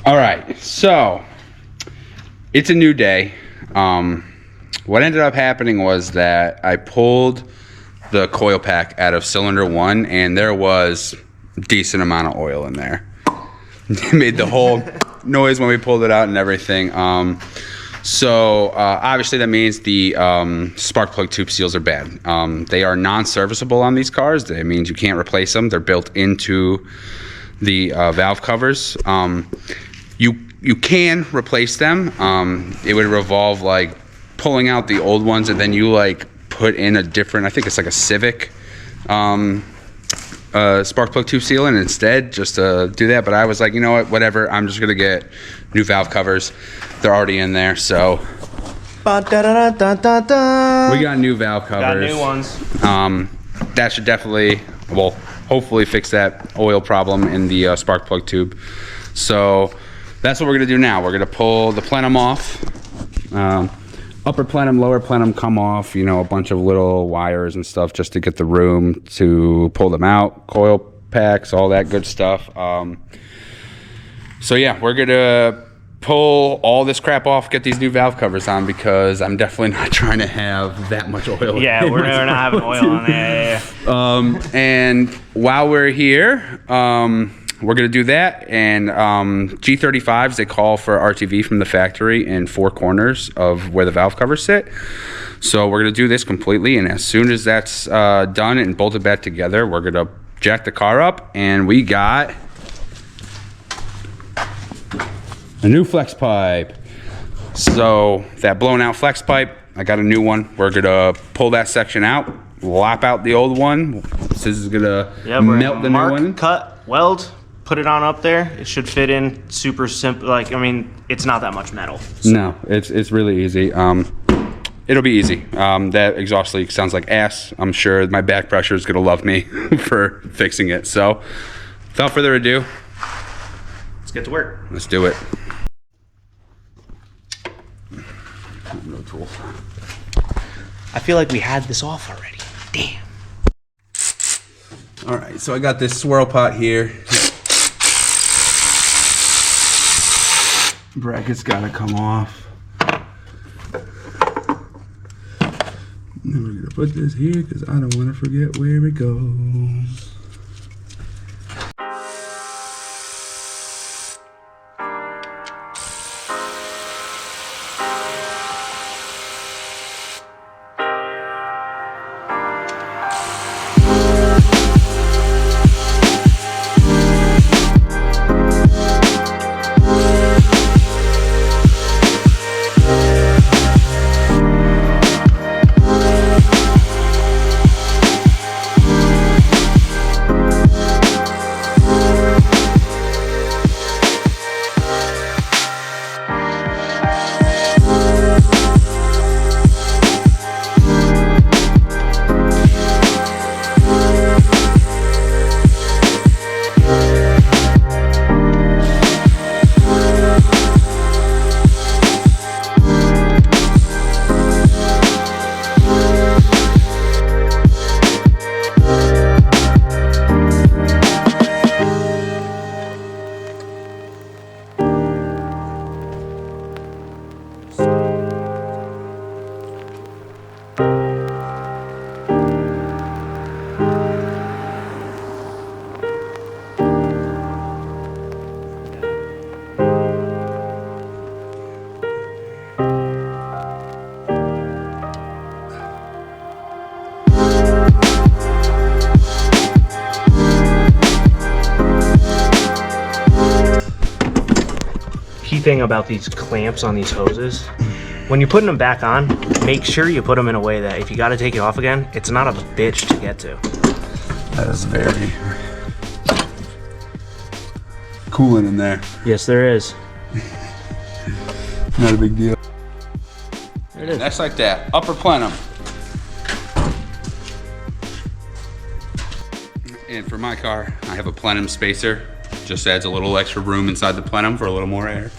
All right, so it's a new day. What ended up happening was that I pulled the coil pack out of cylinder 1, and there was a decent amount of oil in there. It made the whole noise when we pulled it out and everything. So obviously that means the spark plug tube seals are bad. They are non-serviceable on these cars. That means you can't replace them. They're built into the valve covers. You can replace them. It would revolve like pulling out the old ones and then you like put in a different, I think it's like a Civic spark plug tube seal in instead, just to do that. But I was like, you know what, whatever, I'm just gonna get new valve covers. They're already in there, so we got new valve covers. Got new ones. That should definitely, well, hopefully fix that oil problem in the spark plug tube. So that's what we're gonna do now. We're gonna pull the plenum off. Upper plenum, lower plenum come off, you know, a bunch of little wires and stuff just to get the room to pull them out, coil packs, all that good stuff. So yeah, we're gonna pull all this crap off, get these new valve covers on, because I'm definitely not trying to have that much oil. Yeah, we're not having oil on there. And while we're here, we're gonna do that, and G35s, they call for RTV from the factory in 4 corners of where the valve covers sit. So we're gonna do this completely, and as soon as that's done and bolted back together, we're gonna jack the car up, and we got a new flex pipe. So that blown out flex pipe, I got a new one. We're gonna pull that section out, lop out the old one. This is gonna melt the new one. Cut, weld, put it on up there. It should fit in super simple. Like, I mean, it's not that much metal. So. No, it's really easy. It'll be easy. That exhaust leak sounds like ass. I'm sure my back pressure is gonna love me for fixing it. So without further ado, let's get to work. Let's do it. No tools. I feel like we had this off already. Damn. All right, so I got this swirl pot here. Bracket's gotta come off. And then we're gonna put this here because I don't want to forget where it goes. Thing about these clamps on these hoses, when you're putting them back on, make sure you put them in a way that if you got to take it off again, it's not a bitch to get to. That is very cooling in there. Yes, there is. Not a big deal. There it is. That's like that. Upper plenum. And for my car, I have a plenum spacer. Just adds a little extra room inside the plenum for a little more air.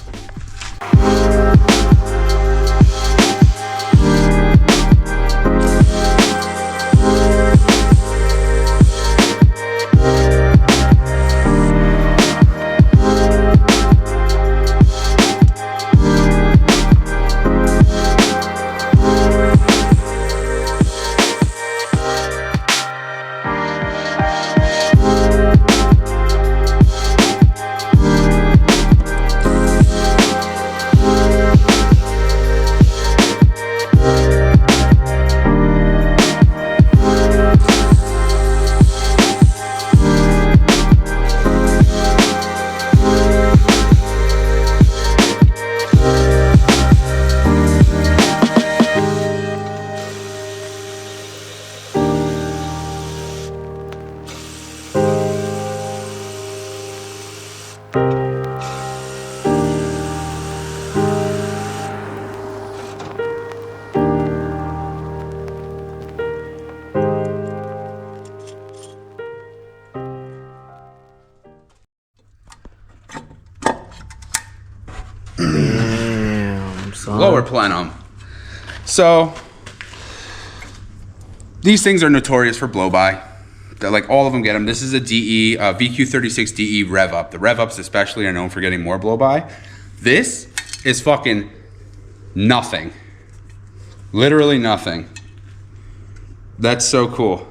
son. Lower plenum. So these things are notorious for blow by. They're like all of them get them. This is a DE, VQ36 DE rev up. The rev ups especially are known for getting more blow by. This is fucking nothing. Literally nothing. That's so cool.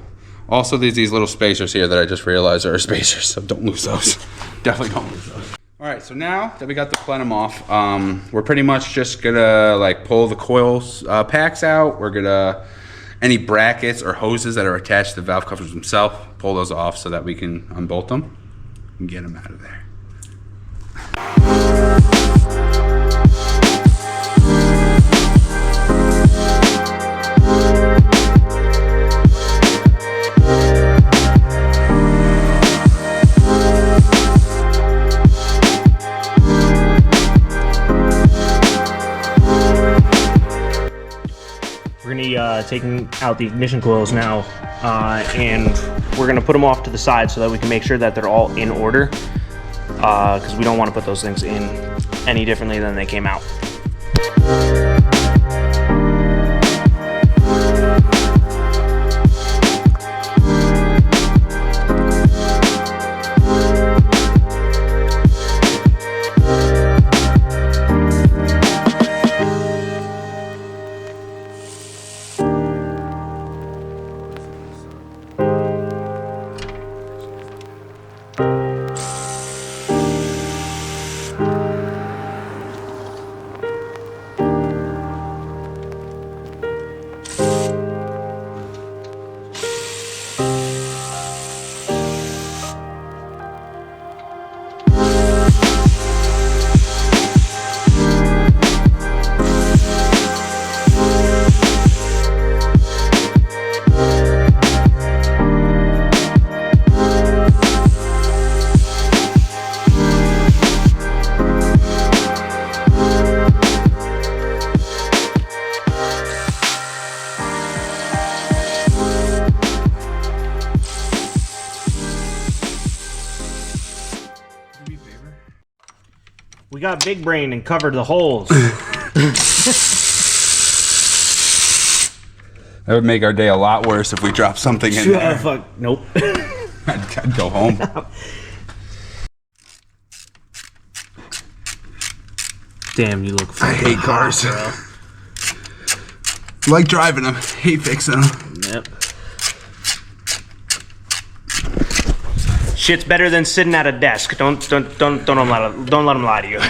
Also, there's these little spacers here that I just realized are spacers, so don't lose those. Definitely don't lose those. All right, so now that we got the plenum off, we're pretty much just gonna like pull the coils packs out. We're gonna, any brackets or hoses that are attached to the valve covers themselves, pull those off so that we can unbolt them and get them out of there. We're gonna be taking out the ignition coils now, and we're gonna put them off to the side so that we can make sure that they're all in order, because we don't want to put those things in any differently than they came out. We got big brain and covered the holes. That would make our day a lot worse if we dropped something in there. Fuck. Nope. I'd go home. Damn, you look I fucking hate cars. hot, Like driving them, hate fixing them. bro. Yep. Shit's better than sitting at a desk. Don't let them lie to you.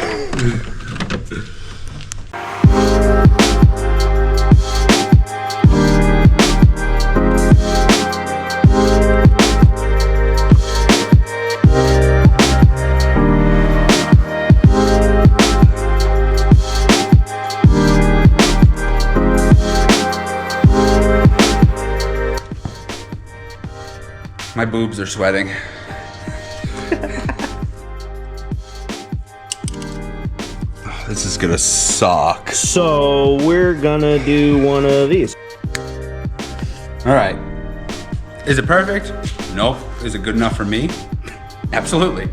My boobs are sweating. This is gonna suck. So we're gonna do one of these. All right. Is it perfect? Nope. Is it good enough for me? Absolutely.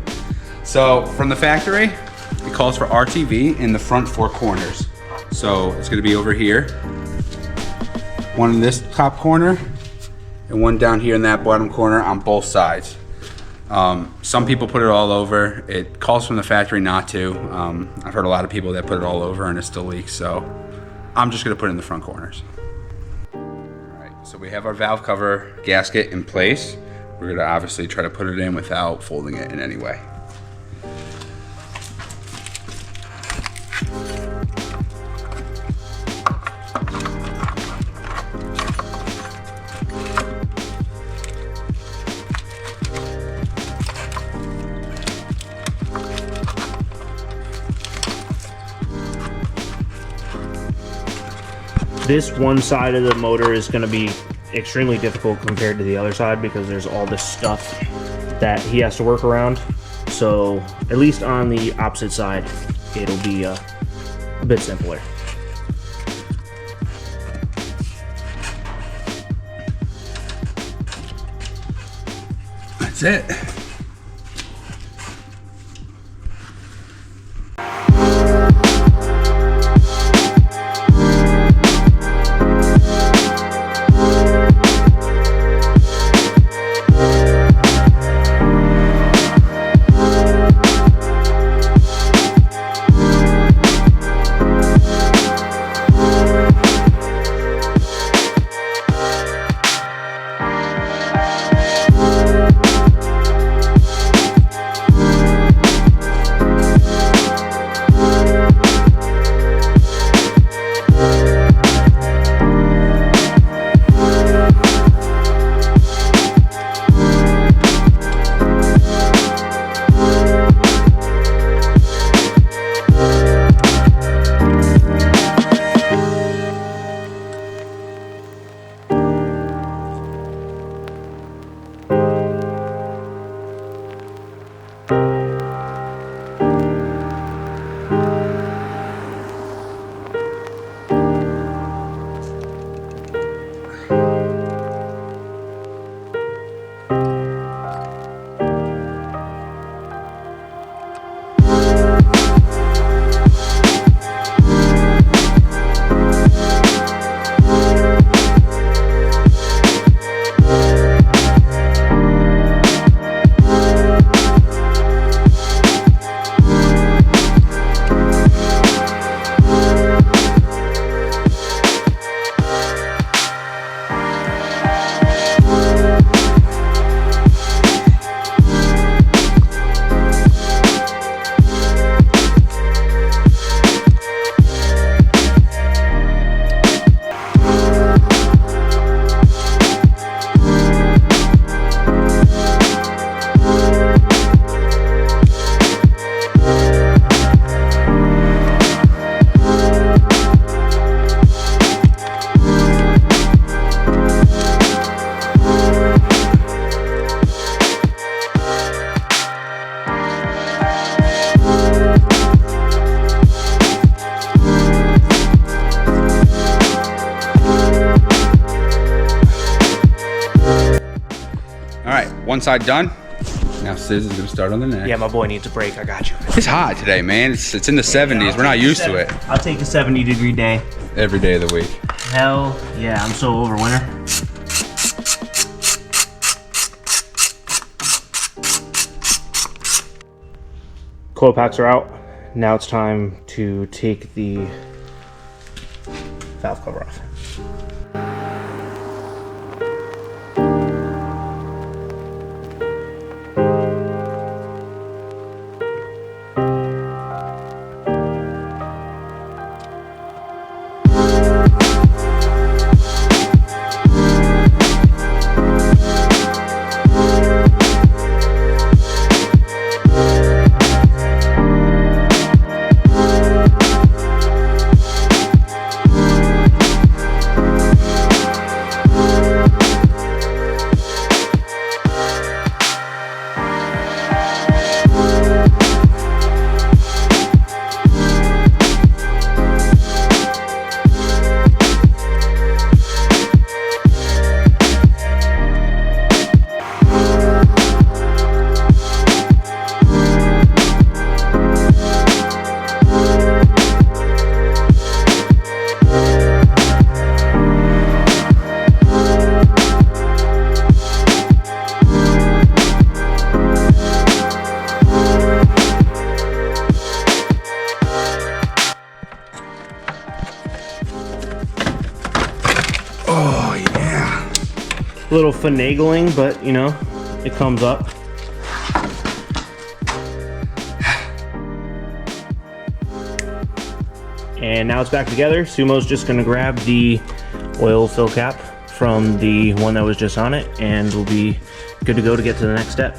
So from the factory, it calls for RTV in the front four corners. So it's gonna be over here, one in this top corner, and one down here in that bottom corner on both sides. Some people put it all over. It calls from the factory not to. I've heard a lot of people that put it all over and it still leaks, so I'm just gonna put it in the front corners. All right, so we have our valve cover gasket in place. We're gonna obviously try to put it in without folding it in any way. This one side of the motor is going to be extremely difficult compared to the other side because there's all this stuff that he has to work around. So at least on the opposite side, it'll be a bit simpler. That's it. one side done. Now Sis is gonna start on the next. Yeah, my boy needs a break. I got you. It's hot today, man. It's in the 70s. We're not used to it. I'll take a 70-degree day. Every day of the week. Hell yeah, I'm so over winter. Coil packs are out. Now it's time to take the valve cover off. Oh yeah. A little finagling, but you know, it comes up. And now it's back together. Summo's just gonna grab the oil fill cap from the one that was just on it, and we'll be good to go to get to the next step.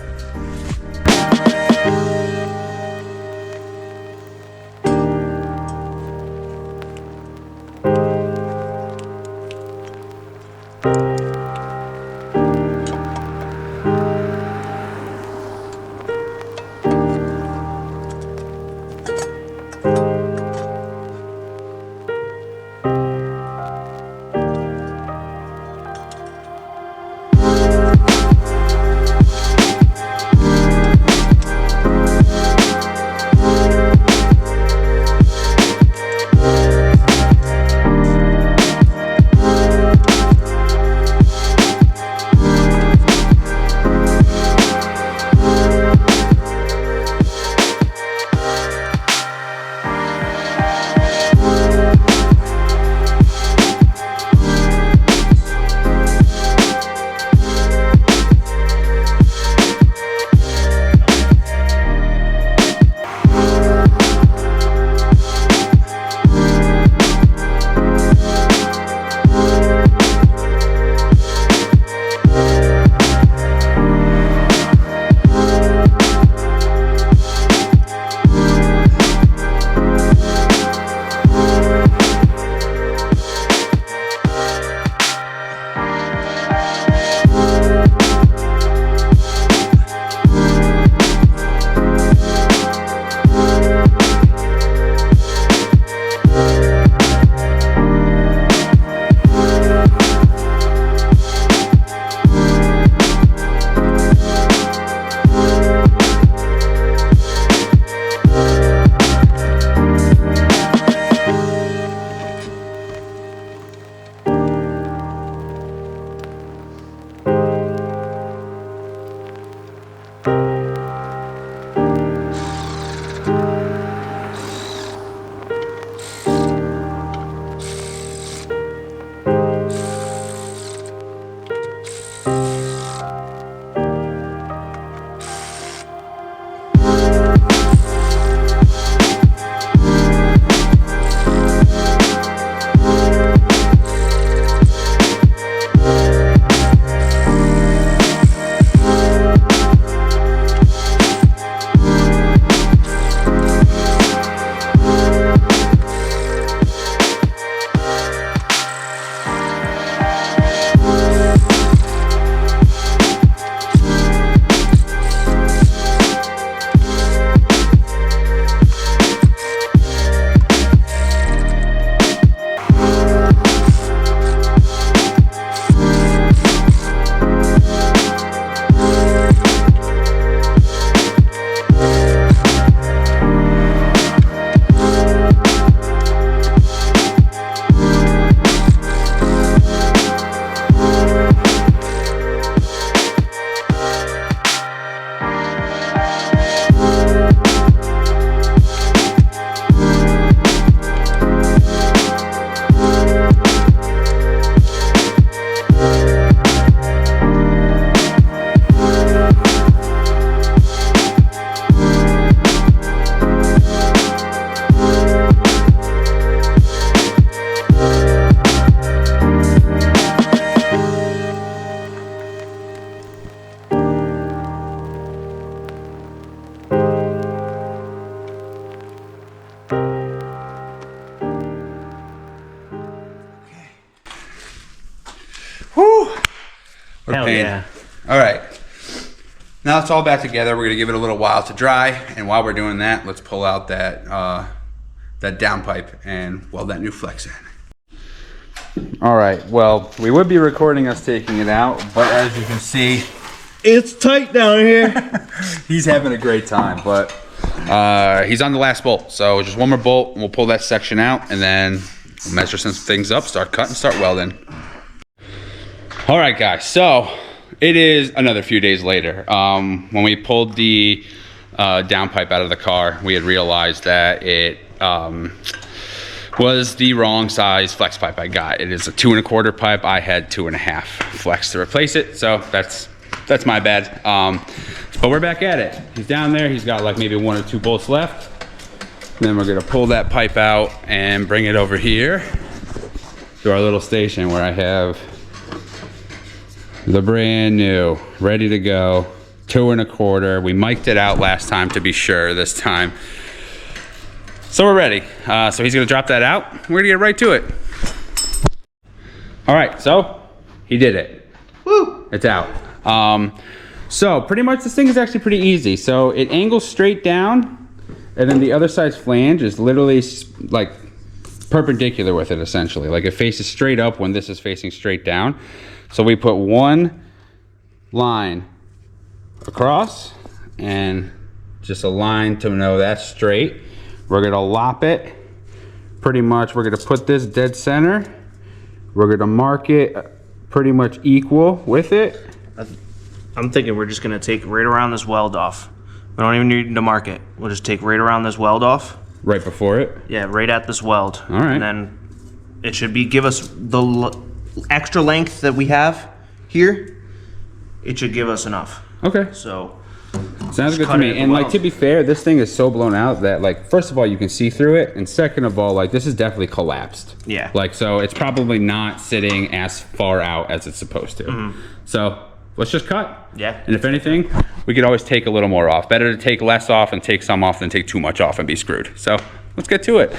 What a Hell pain. yeah. All right. Now it's all back together. We're gonna give it a little while to dry, and while we're doing that, let's pull out that that downpipe and weld that new flex in. All right. Well, we would be recording us taking it out, but as you can see, It's tight down here. he's having a great time. But he's on the last bolt, so just one more bolt, and we'll pull that section out, and then we'll measure some things up, start cutting, start welding. All right, guys. So it is another few days later. When we pulled the downpipe out of the car, we had realized that it was the wrong size flex pipe I got. It is a 2 1/4 pipe. I had 2 1/2 flex to replace it, so that's my bad. But we're back at it. He's down there. He's got like maybe 1 or 2 bolts left. Then we're gonna pull that pipe out and bring it over here to our little station where I have the brand new, ready to go, 2 1/4. We mic'd it out last time to be sure this time. So we're ready. So he's gonna drop that out. We're gonna get right to it. All right, so he did it. Woo! It's out. So pretty much this thing is actually pretty easy. So it angles straight down, and then the other side's flange is literally like perpendicular with it essentially. Like it faces straight up when this is facing straight down. So we put one line across and just a line to know that's straight. We're gonna lop it pretty much. We're gonna put this dead center. We're gonna mark it pretty much equal with it. I'm thinking we're just gonna take right around this weld off. We don't even need to mark it. We'll just take right around this weld off. Right before it? Yeah, right at this weld. All right. And then it should give us the extra length that we have here. It should give us enough. Okay. So Sounds good to cut it me. at the And like, weld. to be fair, this thing is so blown out that like, first of all, you can see through it. And second of all, like this is definitely collapsed. Yeah. Like, so it's probably not sitting as far out as it's supposed to. So let's just cut. Yeah. And if anything, we could always take a little more off. Better to take less off and take some off than take too much off and be screwed. So let's get to it.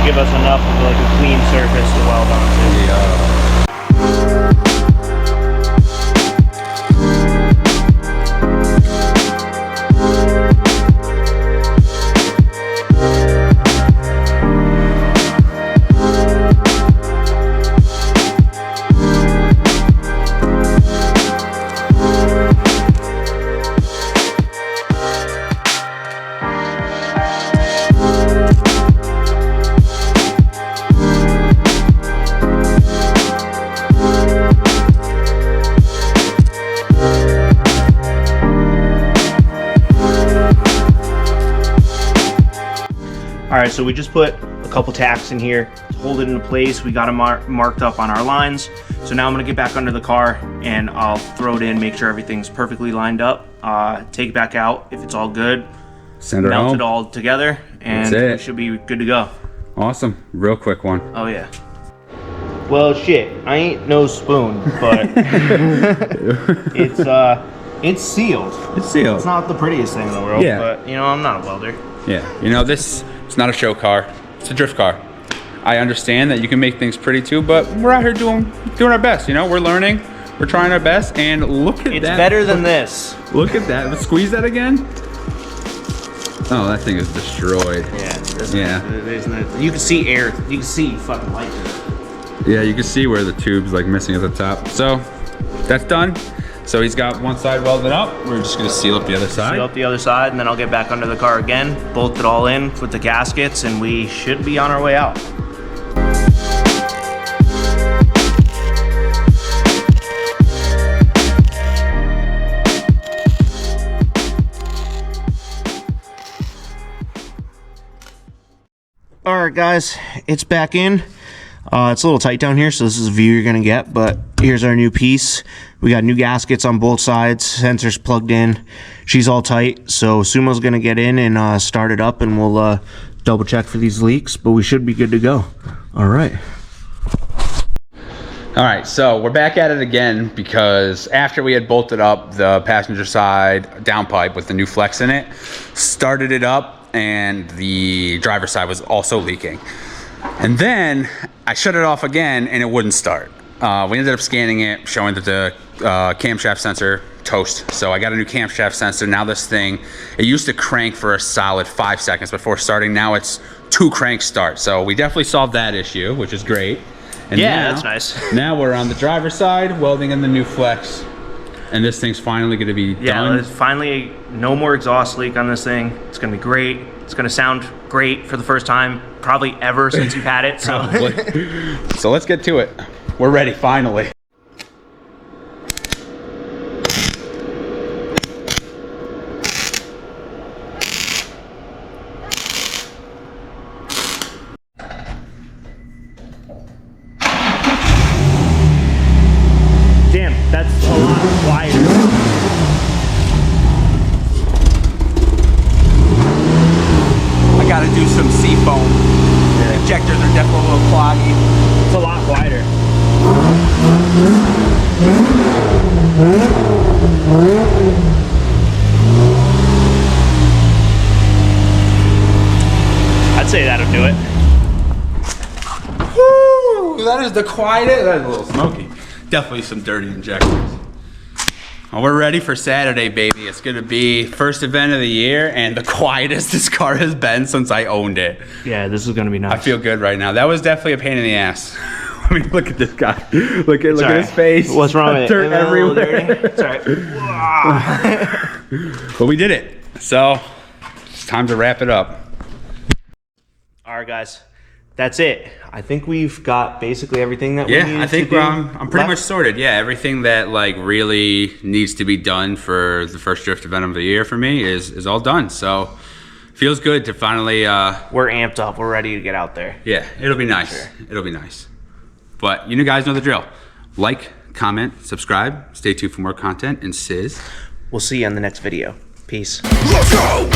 give us enough of like a clean surface to weld onto. Yeah. right, so we just put a couple tacks in here to hold it into place. We got them marked up on our lines. So now I'm gonna get back under the car and I'll throw it in, make sure everything's perfectly lined up, take it back out if it's all good, Send her melt home. it all together, and That's it. we should be good to go. Awesome. Real quick one. Oh yeah. Well, shit, I ain't no spoon, but it's sealed. It's sealed. It's not the prettiest thing in the world, Yeah. but you know, I'm not a welder. Yeah. You know, it's not a show car. It's a drift car. I understand that you can make things pretty too, but we're out here doing our best. You know, we're learning. We're trying our best, and look at that. It's better than this. Look at that. Squeeze that again. Oh, that thing is destroyed. Yeah. You can see air. You can see fucking light. Yeah, you can see where the tube's like missing at the top. So that's done. So he's got one side welded up. We're just gonna seal up the other side. Seal up the other side, and then I'll get back under the car again, bolt it all in with the gaskets, and we should be on our way out. All right, guys, it's back in. It's a little tight down here, so this is a view you're gonna get, but here's our new piece. We got new gaskets on both sides, sensors plugged in. She's all tight, so Summo's gonna get in and start it up, and we'll double check for these leaks, but we should be good to go. All right. All right, so we're back at it again because after we had bolted up the passenger side downpipe with the new flex in it, started it up, and the driver's side was also leaking. And then I shut it off again and it wouldn't start. We ended up scanning it, showing that the camshaft sensor toast. So I got a new camshaft sensor. Now this thing, it used to crank for a solid 5 seconds before starting. Now it's 2 crank start. So we definitely solved that issue, which is great. And Yeah, now, that's nice. Now we're on the driver's side, welding in the new flex. And this thing's finally gonna be Yeah, done. there's finally no more exhaust leak on this thing. It's gonna be great. It's gonna sound great for the first time, probably ever since you've had it. So. So let's get to it. We're ready, finally. Damn, that's a lot wider. I gotta do some seafoam. Injectors are definitely a little cloggy. It's a lot wider. I'd say that'll do it. Woo! That is the quietest. That is a little smoky. Definitely some dirty injectors. Well, we're ready for Saturday, baby. It's gonna be first event of the year and the quietest this car has been since I owned it. Yeah, this is gonna be nice. I feel good right now. That was definitely a pain in the ass. I mean, look at this guy. Look at his face. What's wrong with it? Dirt everywhere. It's all right. But we did it. So it's time to wrap it up. All right, guys. That's it. I think we've got basically everything that we needed to do. Yeah, I think I'm pretty much sorted. Yeah, everything that like really needs to be done for the first drift event of the year for me is all done. So feels good to finally. We're amped up. We're ready to get out there. Yeah, it'll be nice. Sure. It'll be nice. But you guys know the drill. Like, comment, subscribe. Stay tuned for more content. And Sis. We'll see you on the next video. Peace. Let's go!